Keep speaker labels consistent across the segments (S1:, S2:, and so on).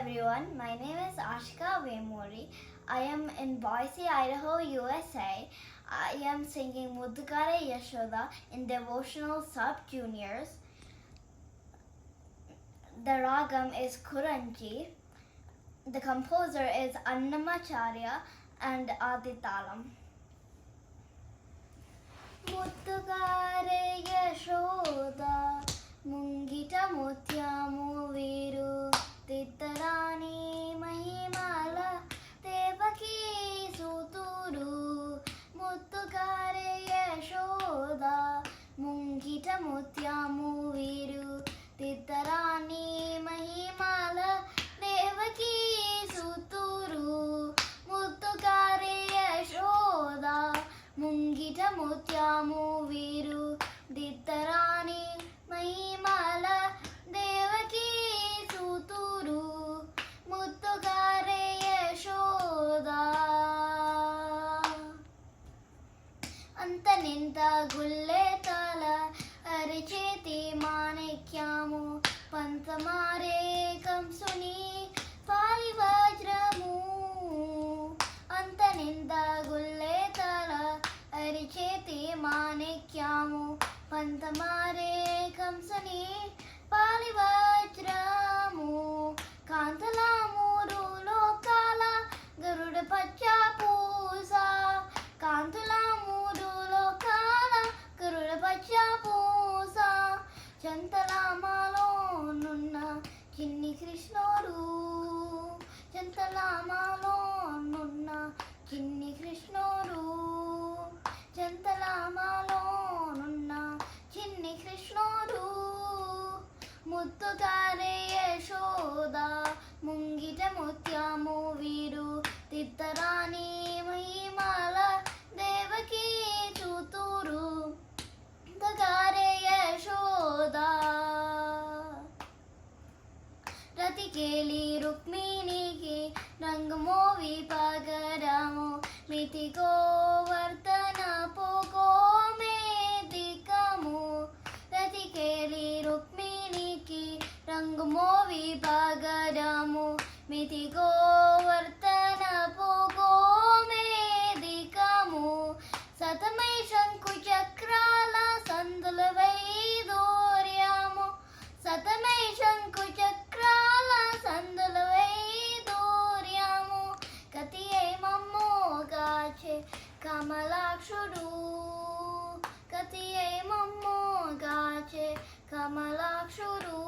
S1: everyone. My name is Ashika Vemuri. I am in Boise, Idaho, USA. I am singing Muddukare Yashoda in devotional sub-juniors. The ragam is Kuranji. The composer is Annamacharya and Aditalam. Muddukare Yashoda Mungita Mutyamu Viru Titarani Mahimala Devaki Suturu Muddukare Yashoda Mungita Mutyamu Viru Titarani Mahimala Devaki Suturu Muddukare Yashoda Mungita Mutyamu Viru Dittarani Mahimala Devaki Suturu Muddukare Yashoda Antaninta Gulletala Aricheti Manekyamu Pantamare Kamsuni Palivajramu Antaninta Gulletala Aricheti Manekyamu Pantamare Kamsani Palivajramu Kantalamuru Lokala Garuda Pacha Pusa Kantalamuru Lokala Garuda Pacha Pusa Chantalamalo Nunna Chinni Krishnoru Chantalamalo Nunna Chinni Krishnoru Chantalamalo Nunna Chinni Krishnoru Muddukare Yashoda Mungita Mutyamu Viru Tittarani Mahimala Devaki Suturu Muddukare Yashoda Ratikeli Rukminiki Rangamovi Pagaramu Mitiko Vartana Poko Medikamu Ratikeli Rukminiki Rangamovi Pagaramu Mitiko Vartana Poko Medikamu Satamai Shanku Chakrala Sandalavai Doryamu Satamai Shanku Chakrala Sandalavai Doryamu Katiye Mammo Gache Kamalakshuru Katiye Mammo Gache Kamalakshuru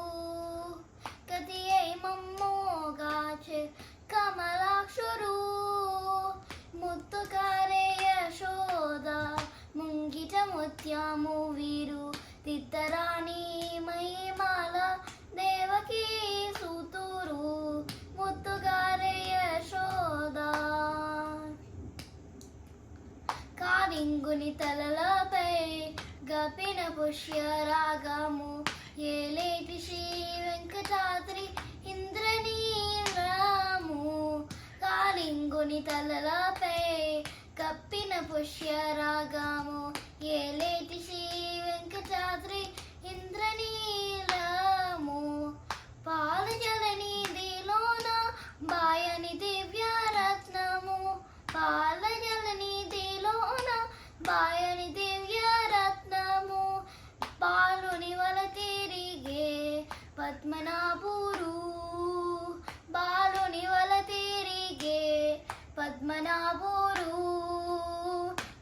S1: Katiye Mammo Gache Kamalakshuru Muddukare Yashoda Mungita Mutyamu Viru Tittarani Mahimala Devaki Suturu Muddukare Yashoda Karinguni Talalapai Gapina Pushya Ragamu Yeleti Shri Venkatadri Indranilamu Karinguni Talalapai Gapina Pushya Ragamu Yeleti Shri Venkatadri Indranilamu Palajalani Dilona Bayani Divya Ratnamu Palajalani Dilona Bayani Divya Ratnamu Baluni Valatirige Padmanaburu Baluni Valatirige Padmanaburu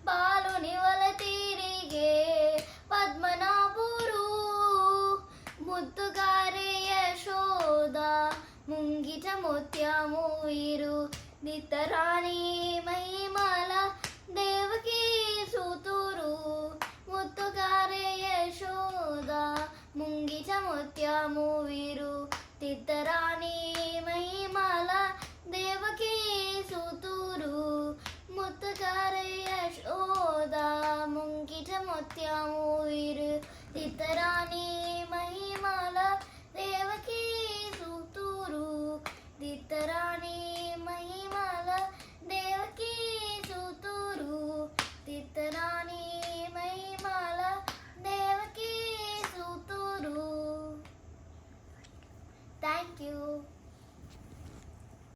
S1: Baluni Valatirige Padmanaburu Muddukare Yashoda Mungita Mutyamu Viru Dittarani Mahimala Devaki Suturu Muddukare Yashoda Mungita Mutyamu Viru Tittarani Mahimala Devaki Suturu Muddukare Yashoda Mungita Mutyamu Viru Tittarani